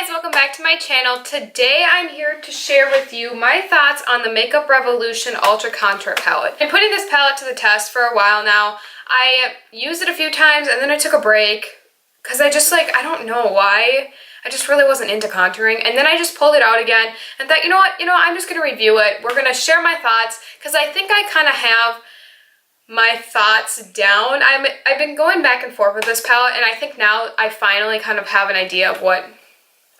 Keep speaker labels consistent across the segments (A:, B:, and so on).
A: Hey guys, welcome back to my channel. Today I'm here to share with you my thoughts on the Makeup Revolution Ultra Contour Palette. I've been putting this palette to the test for a while now. I used it a few times and then I took a break because I don't know why. I just really wasn't into contouring, and then I just pulled it out again and thought, you know what, I'm just going to review it. We're going to share my thoughts because I think I kind of have my thoughts down. I've been going back and forth with this palette, and I think now I finally kind of have an idea of what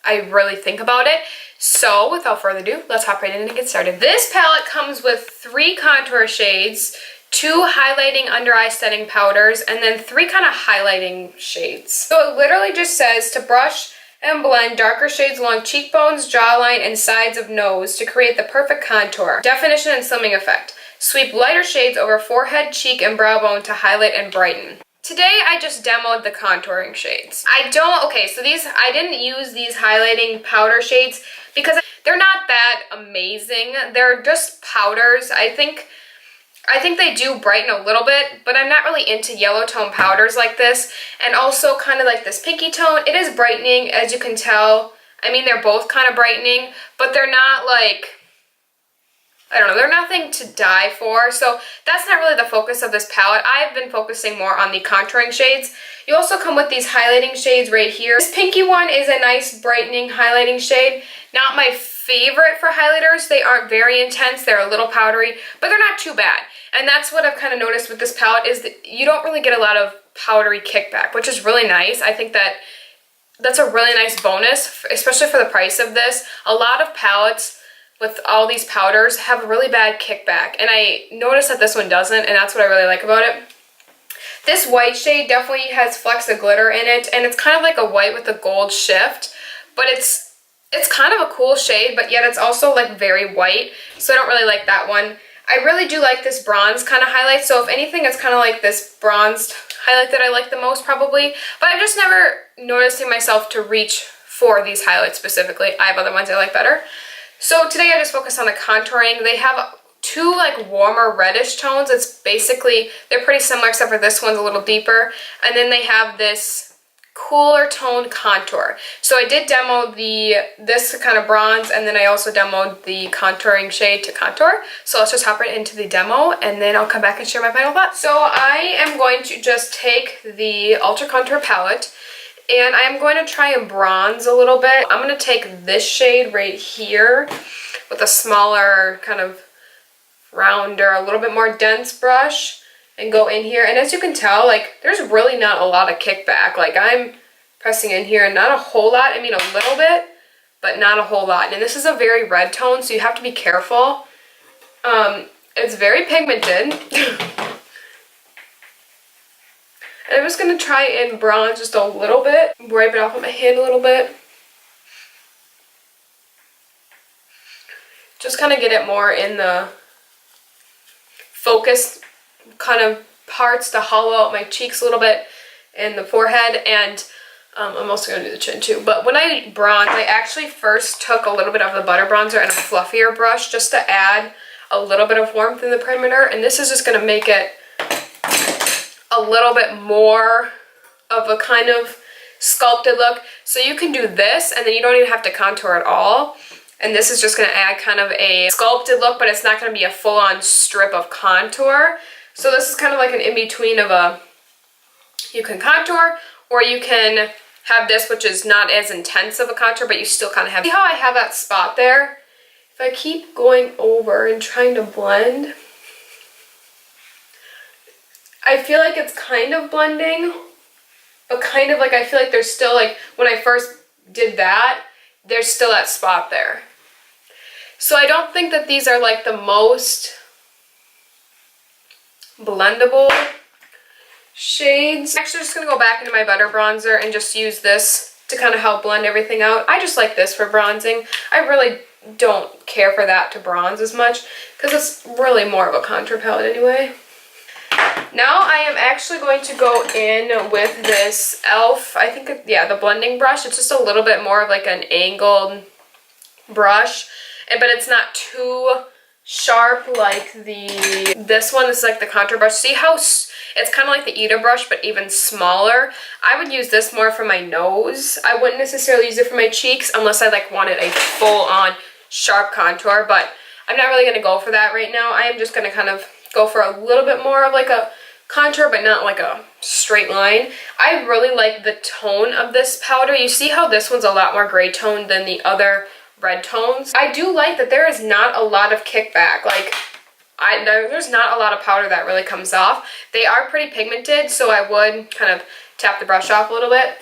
A: I really think about it. So without further ado, let's hop right in and get started. This palette comes with 3 contour shades, 2 highlighting under eye setting powders, and then 3 kind of highlighting shades. So it literally just says to brush and blend darker shades along cheekbones, jawline, and sides of nose to create the perfect contour, definition, and slimming effect. Sweep lighter shades over forehead, cheek, and brow bone to highlight and brighten. Today I just demoed the contouring shades. I didn't use these highlighting powder shades because they're not that amazing. They're just powders. I think they do brighten a little bit, but I'm not really into yellow tone powders like this, and also kind of like this pinky tone. It is brightening, as you can tell. I mean, they're both kind of brightening, but they're not like, I don't know, they're nothing to die for, so that's not really the focus of this palette. I've been focusing more on the contouring shades. You also come with these highlighting shades right here. This pinky one is a nice brightening highlighting shade. Not my favorite for highlighters. They aren't very intense. They're a little powdery, but they're not too bad. And that's what I've kind of noticed with this palette, is that you don't really get a lot of powdery kickback, which is really nice. I think that's a really nice bonus, especially for the price of this. A lot of palettes with all these powders have a really bad kickback, and I noticed that this one doesn't, and that's what I really like about it. This white shade definitely has flecks of glitter in it, and it's kind of like a white with a gold shift, but it's kind of a cool shade, but yet it's also like very white, so I don't really like that one. I really do like this bronze kind of highlight, so if anything, it's kind of like this bronzed highlight that I like the most probably, but I've just never noticed in myself to reach for these highlights specifically. I have other ones I like better. So today I just focus on the contouring. They have 2 like warmer reddish tones. It's basically, they're pretty similar except for this one's a little deeper. And then they have this cooler tone contour. So I did demo this kind of bronze, and then I also demoed the contouring shade to contour. So let's just hop right into the demo, and then I'll come back and share my final thoughts. So I am going to just take the Ultra Contour palette, and I'm going to try and bronze a little bit. I'm going to take this shade right here with a smaller, kind of rounder, a little bit more dense brush, and go in here. And as you can tell, like, there's really not a lot of kickback. Like, I'm pressing in here and not a whole lot. I mean, a little bit, but not a whole lot. And this is a very red tone, so you have to be careful. It's very pigmented. And I'm just going to try and bronze just a little bit, wipe it off of my hand a little bit. Just kind of get it more in the focused kind of parts to hollow out my cheeks a little bit and the forehead, and I'm also going to do the chin too. But when I bronze, I actually first took a little bit of the butter bronzer and a fluffier brush just to add a little bit of warmth in the perimeter, and this is just going to make it a little bit more of a kind of sculpted look. So you can do this, and then you don't even have to contour at all. And this is just going to add kind of a sculpted look, but it's not going to be a full-on strip of contour. So this is kind of like an in-between of you can contour, or you can have this, which is not as intense of a contour, but you still kind of have. See how I have that spot there? If I keep going over and trying to blend, I feel like it's kind of blending, but kind of like I feel like there's still, like, when I first did that, there's still that spot there. So I don't think that these are like the most blendable shades. I'm actually just going to go back into my butter bronzer and just use this to kind of help blend everything out. I just like this for bronzing. I really don't care for that to bronze as much because it's really more of a contour palette anyway. Now I am actually going to go in with this e.l.f. I think, yeah, the blending brush. It's just a little bit more of like an angled brush, but it's not too sharp like this one. This is like the contour brush. See how it's kind of like the Eda brush, but even smaller. I would use this more for my nose. I wouldn't necessarily use it for my cheeks unless I like wanted a full-on sharp contour, but I'm not really gonna go for that right now. I am just gonna kind of go for a little bit more of like a contour, but not like a straight line. I really like the tone of this powder. You see how this one's a lot more gray tone than the other red tones. I do like that there is not a lot of kickback. Like, there's not a lot of powder that really comes off. They are pretty pigmented, so I would kind of tap the brush off a little bit.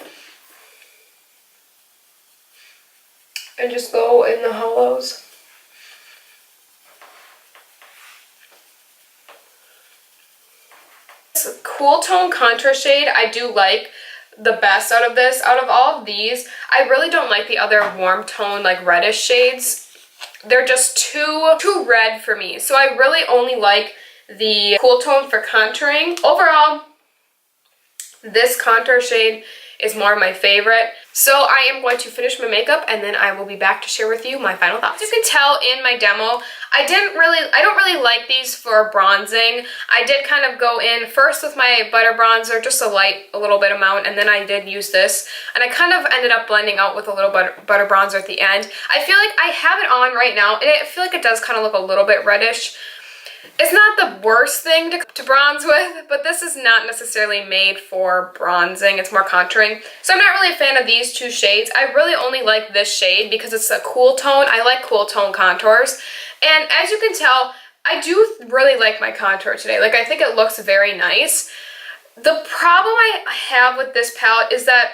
A: And just go in the hollows. This cool tone contour shade I do like the best out of this. Out of all of these, I really don't like the other warm tone like reddish shades. They're just too red for me. So I really only like the cool tone for contouring. Overall, this contour shade is more my favorite. So I am going to finish my makeup and then I will be back to share with you my final thoughts. As you can tell in my demo, I don't really like these for bronzing. I did kind of go in first with my butter bronzer, just a little bit amount, and then I did use this. And I kind of ended up blending out with a little butter bronzer at the end. I feel like I have it on right now, and I feel like it does kind of look a little bit reddish. It's not the worst thing to bronze with, but this is not necessarily made for bronzing. It's more contouring. So I'm not really a fan of these two shades. I really only like this shade because it's a cool tone. I like cool tone contours. And as you can tell, I do really like my contour today. Like, I think it looks very nice. The problem I have with this palette is that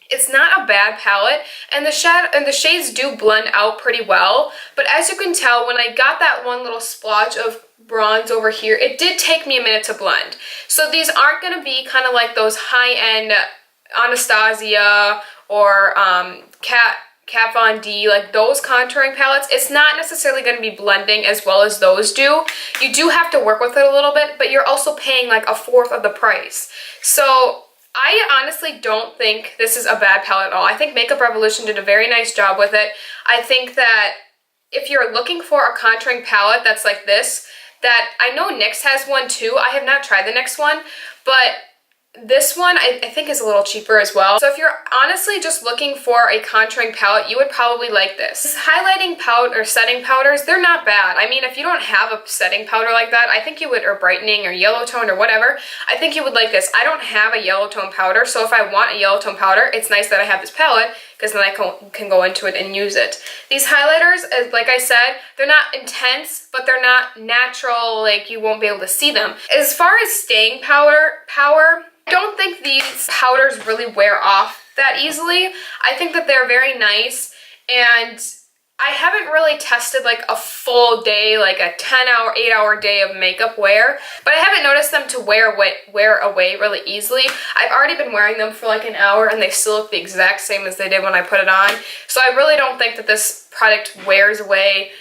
A: it's not a bad palette, and the shades do blend out pretty well. But as you can tell, when I got that one little splotch of bronze over here, it did take me a minute to blend. So these aren't going to be kind of like those high-end Anastasia or Kat Von D, like those contouring palettes. It's not necessarily going to be blending as well as those do. You do have to work with it a little bit, but you're also paying like a fourth of the price. So I honestly don't think this is a bad palette at all. I think Makeup Revolution did a very nice job with it. I think that if you're looking for a contouring palette that's like this, that I know NYX has one too. I have not tried the NYX one, but this one I think is a little cheaper as well. So if you're honestly just looking for a contouring palette, you would probably like this. This highlighting powder or setting powders, they're not bad. I mean, if you don't have a setting powder like that, I think you would, or brightening or yellow tone or whatever, I think you would like this. I don't have a yellow tone powder, so if I want a yellow tone powder, it's nice that I have this palette because then I can go into it and use it. These highlighters, like I said, they're not intense, but they're not natural, like you won't be able to see them. As far as staying power, I don't think these powders really wear off that easily. I think that they're very nice, and I haven't really tested like a full day, like a 10-hour, 8-hour day of makeup wear, but I haven't noticed them to wear away really easily. I've already been wearing them for like an hour and they still look the exact same as they did when I put it on. So I really don't think that this product wears away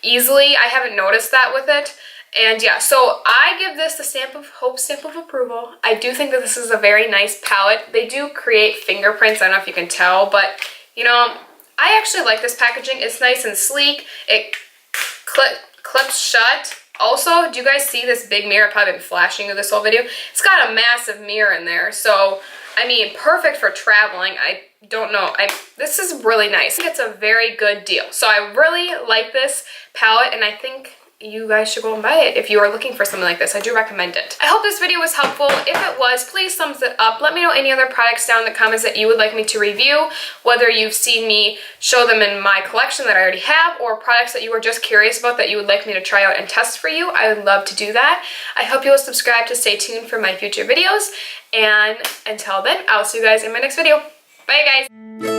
A: easily. I haven't noticed that with it. And yeah, so I give this the stamp of approval. I do think that this is a very nice palette. They do create fingerprints. I don't know if you can tell, but you know, I actually like this packaging. It's nice and sleek. It clips shut. Also, do you guys see this big mirror? I've probably been flashing you this whole video. It's got a massive mirror in there. So, I mean, perfect for traveling. I don't know. This is really nice. I think it's a very good deal. So I really like this palette, and I think you guys should go and buy it if you are looking for something like this. I do recommend it. I hope this video was helpful. If it was, please thumbs it up. Let me know any other products down in the comments that you would like me to review, whether you've seen me show them in my collection that I already have, or products that you were just curious about that you would like me to try out and test for you. I would love to do that. I hope you will subscribe to stay tuned for my future videos, and until then, I'll see you guys in my next video. Bye guys!